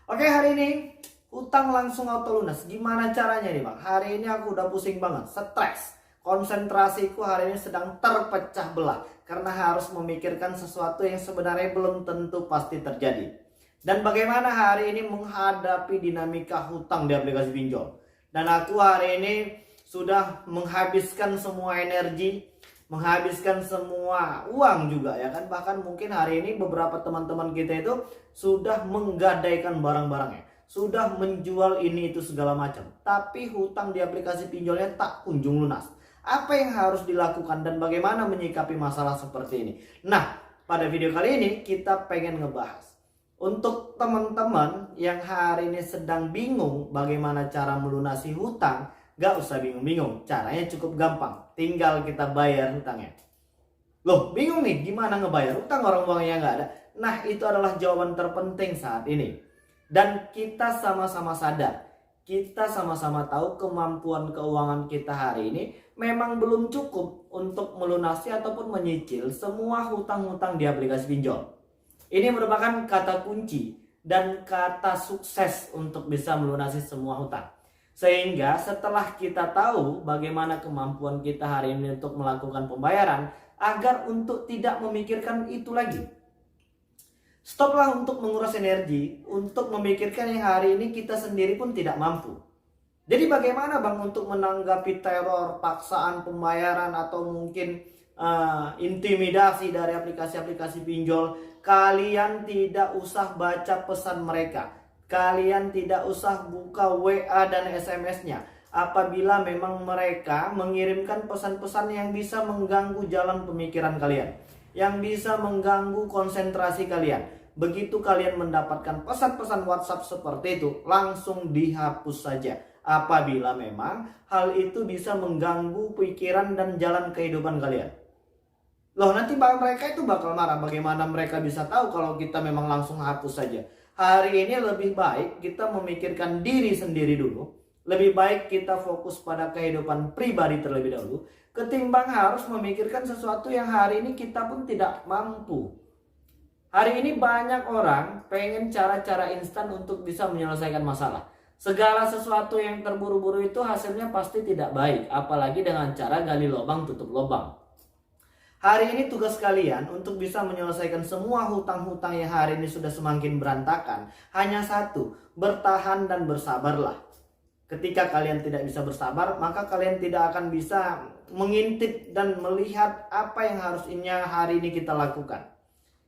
Oke, hari ini hutang langsung auto lunas. Gimana caranya nih bang? Hari ini aku udah pusing banget, stres. Konsentrasiku hari ini sedang terpecah belah karena harus memikirkan sesuatu yang sebenarnya belum tentu pasti terjadi. Dan bagaimana hari ini menghadapi dinamika hutang di aplikasi pinjol. Dan aku hari ini sudah menghabiskan semua energi, menghabiskan semua uang juga ya kan. Bahkan mungkin hari ini beberapa teman-teman kita itu sudah menggadaikan barang-barangnya, sudah menjual ini itu segala macam, tapi hutang di aplikasi pinjolnya tak kunjung lunas. Apa yang harus dilakukan dan bagaimana menyikapi masalah seperti ini? Nah, pada video kali ini kita pengen ngebahas untuk teman-teman yang hari ini sedang bingung bagaimana cara melunasi hutang. Gak usah bingung-bingung, caranya cukup gampang, tinggal kita bayar hutangnya. Loh, bingung nih gimana ngebayar utang orang uangnya nggak ada? Nah, itu adalah jawaban terpenting saat ini. Dan kita sama-sama sadar, kita sama-sama tahu kemampuan keuangan kita hari ini memang belum cukup untuk melunasi ataupun menyicil semua hutang-hutang di aplikasi pinjol. Ini merupakan kata kunci dan kata sukses untuk bisa melunasi semua hutang. Sehingga setelah kita tahu bagaimana kemampuan kita hari ini untuk melakukan pembayaran, agar untuk tidak memikirkan itu lagi. Stoplah untuk menguras energi untuk memikirkan yang hari ini kita sendiri pun tidak mampu. Jadi bagaimana bang untuk menanggapi teror, paksaan pembayaran atau mungkin intimidasi dari aplikasi-aplikasi pinjol? Kalian tidak usah baca pesan mereka. Kalian tidak usah buka WA dan SMS-nya. Apabila memang mereka mengirimkan pesan-pesan yang bisa mengganggu jalan pemikiran kalian, yang bisa mengganggu konsentrasi kalian. Begitu kalian mendapatkan pesan-pesan WhatsApp seperti itu, langsung dihapus saja. Apabila memang hal itu bisa mengganggu pikiran dan jalan kehidupan kalian. Loh, nanti mereka itu bakal marah. Bagaimana mereka bisa tahu kalau kita memang langsung hapus saja? Hari ini lebih baik kita memikirkan diri sendiri dulu. Lebih baik kita fokus pada kehidupan pribadi terlebih dahulu, ketimbang harus memikirkan sesuatu yang hari ini kita pun tidak mampu. Hari ini banyak orang pengen cara-cara instan untuk bisa menyelesaikan masalah. Segala sesuatu yang terburu-buru itu hasilnya pasti tidak baik, apalagi dengan cara gali lubang tutup lubang. Hari ini tugas kalian untuk bisa menyelesaikan semua hutang-hutang yang hari ini sudah semakin berantakan hanya satu, bertahan dan bersabarlah. Ketika kalian tidak bisa bersabar, maka kalian tidak akan bisa mengintip dan melihat apa yang harusnya hari ini kita lakukan.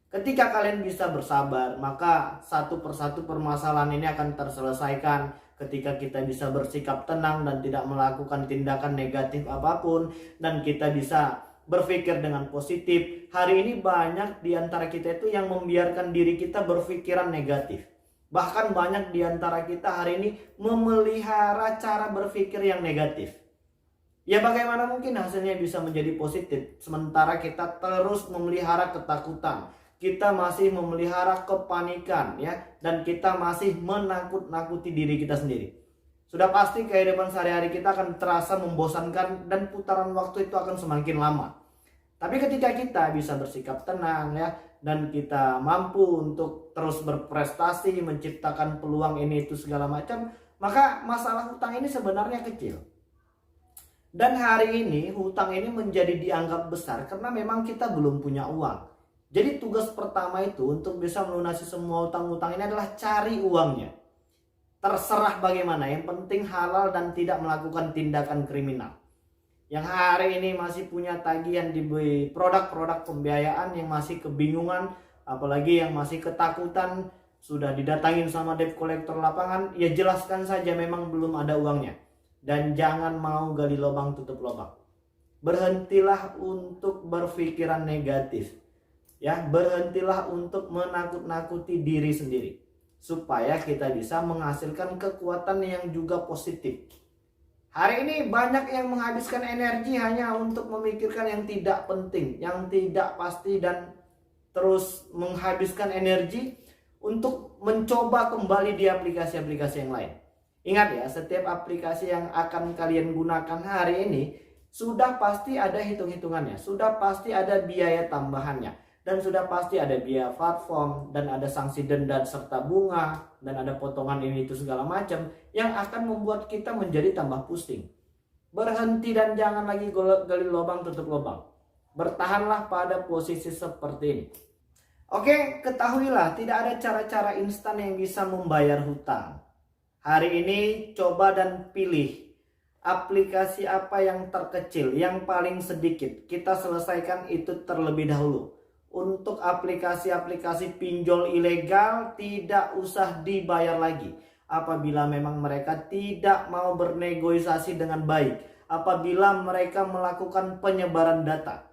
Ketika kalian bisa bersabar, maka satu persatu permasalahan ini akan terselesaikan. Ketika kita bisa bersikap tenang dan tidak melakukan tindakan negatif apapun, dan kita bisa berpikir dengan positif. Hari ini banyak di antara kita itu yang membiarkan diri kita berpikiran negatif. Bahkan banyak di antara kita hari ini memelihara cara berpikir yang negatif. Ya bagaimana mungkin hasilnya bisa menjadi positif sementara kita terus memelihara ketakutan, kita masih memelihara kepanikan ya, dan kita masih menakut-nakuti diri kita sendiri. Sudah pasti kehidupan sehari-hari kita akan terasa membosankan dan putaran waktu itu akan semakin lama. Tapi ketika kita bisa bersikap tenang ya, dan kita mampu untuk terus berprestasi, menciptakan peluang ini itu segala macam, maka masalah hutang ini sebenarnya kecil. Dan hari ini hutang ini menjadi dianggap besar karena memang kita belum punya uang. Jadi tugas pertama itu untuk bisa melunasi semua hutang-hutang ini adalah cari uangnya. Terserah bagaimana, yang penting halal dan tidak melakukan tindakan kriminal. Yang hari ini masih punya tagihan di produk-produk pembiayaan, yang masih kebingungan, apalagi yang masih ketakutan, sudah didatangin sama debt collector lapangan, ya jelaskan saja memang belum ada uangnya. Dan jangan mau gali lubang tutup lubang. Berhentilah untuk berpikiran negatif. Ya, berhentilah untuk menakut-nakuti diri sendiri. Supaya kita bisa menghasilkan kekuatan yang juga positif. Hari ini banyak yang menghabiskan energi hanya untuk memikirkan yang tidak penting, yang tidak pasti, dan terus menghabiskan energi untuk mencoba kembali di aplikasi-aplikasi yang lain. Ingat ya, setiap aplikasi yang akan kalian gunakan hari ini sudah pasti ada hitung-hitungannya, sudah pasti ada biaya tambahannya. Dan sudah pasti ada biaya platform, dan ada sanksi denda serta bunga, dan ada potongan ini itu segala macam yang akan membuat kita menjadi tambah pusing. Berhenti dan jangan lagi gali lubang tutup lubang. Bertahanlah pada posisi seperti ini. Oke, ketahuilah tidak ada cara-cara instan yang bisa membayar hutang. Hari ini coba dan pilih aplikasi apa yang terkecil, yang paling sedikit. Kita selesaikan itu terlebih dahulu. Untuk aplikasi-aplikasi pinjol ilegal tidak usah dibayar lagi. Apabila memang mereka tidak mau bernegosiasi dengan baik, apabila mereka melakukan penyebaran data.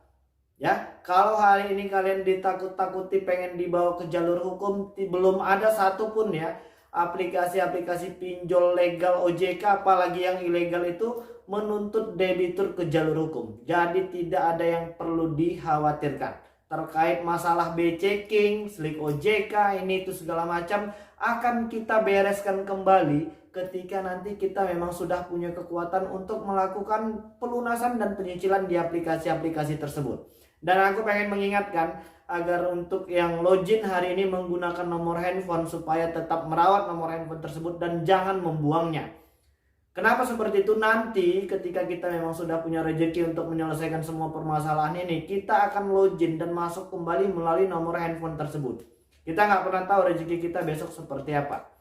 Ya, kalau hari ini kalian ditakut-takuti pengen dibawa ke jalur hukum, belum ada satupun ya aplikasi-aplikasi pinjol legal OJK, apalagi yang ilegal itu menuntut debitur ke jalur hukum. Jadi tidak ada yang perlu dikhawatirkan terkait masalah B-checking, slik OJK, ini itu segala macam akan kita bereskan kembali ketika nanti kita memang sudah punya kekuatan untuk melakukan pelunasan dan penyicilan di aplikasi-aplikasi tersebut. Dan aku pengen mengingatkan agar untuk yang login hari ini menggunakan nomor handphone supaya tetap merawat nomor handphone tersebut dan jangan membuangnya. Kenapa seperti itu? Nanti ketika kita memang sudah punya rezeki untuk menyelesaikan semua permasalahan ini, kita akan login dan masuk kembali melalui nomor handphone tersebut. Kita nggak pernah tahu rezeki kita besok seperti apa.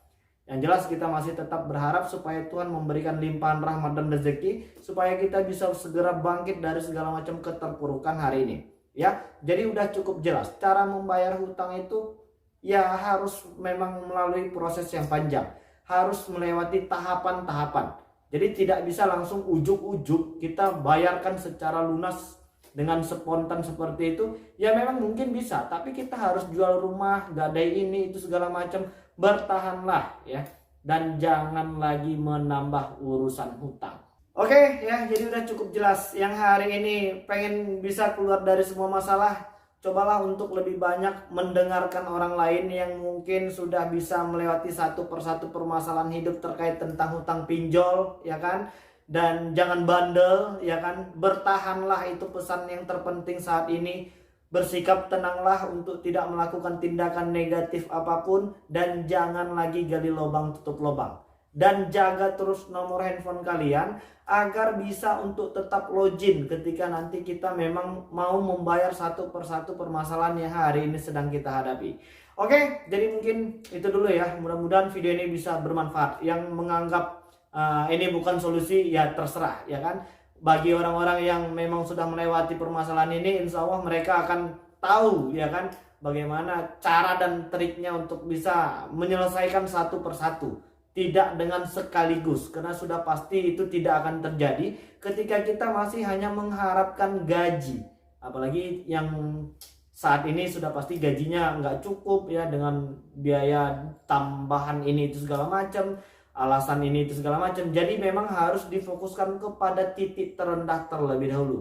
Yang jelas kita masih tetap berharap supaya Tuhan memberikan limpahan rahmat dan rezeki supaya kita bisa segera bangkit dari segala macam keterpurukan hari ini. Ya, jadi udah cukup jelas cara membayar hutang itu ya harus memang melalui proses yang panjang, harus melewati tahapan-tahapan. Jadi tidak bisa langsung ujuk-ujuk kita bayarkan secara lunas dengan spontan seperti itu. Ya memang mungkin bisa, tapi kita harus jual rumah, gadai ini itu segala macam. Bertahanlah ya, dan jangan lagi menambah urusan hutang. Oke ya, jadi udah cukup jelas. Yang hari ini pengen bisa keluar dari semua masalah, cobalah untuk lebih banyak mendengarkan orang lain yang mungkin sudah bisa melewati satu persatu permasalahan hidup terkait tentang hutang pinjol, ya kan? Dan jangan bandel, ya kan? Bertahanlah, itu pesan yang terpenting saat ini. Bersikap tenanglah untuk tidak melakukan tindakan negatif apapun, dan jangan lagi gali lubang tutup lubang. Dan jaga terus nomor handphone kalian agar bisa untuk tetap login ketika nanti kita memang mau membayar satu persatu permasalahan yang hari ini sedang kita hadapi. Oke, jadi mungkin itu dulu ya. Mudah-mudahan video ini bisa bermanfaat. Yang menganggap ini bukan solusi ya terserah, ya kan. Bagi orang-orang yang memang sudah melewati permasalahan ini, insya Allah mereka akan tahu, ya kan, bagaimana cara dan triknya untuk bisa menyelesaikan satu persatu. Tidak dengan sekaligus, karena sudah pasti itu tidak akan terjadi ketika kita masih hanya mengharapkan gaji. Apalagi yang saat ini sudah pasti gajinya nggak cukup ya, dengan biaya tambahan ini itu segala macam, alasan ini itu segala macam. Jadi memang harus difokuskan kepada titik terendah terlebih dahulu.